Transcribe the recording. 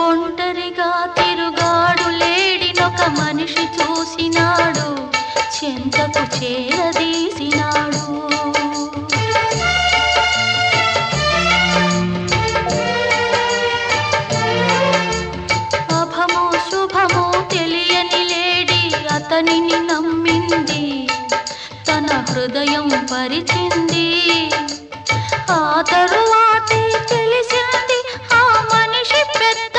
ఒంటరిగా తిరుగాడు లేడినొక మనిషి చూసినాడు, చెంతకు చేరదీసినాడు. అభమో శుభమో తెలియని లేడి అతనిని నమ్మింది, తన హృదయం పరిచింది. ఆ తరువాతే తెలిసింది ఆ మనిషి పెద్ద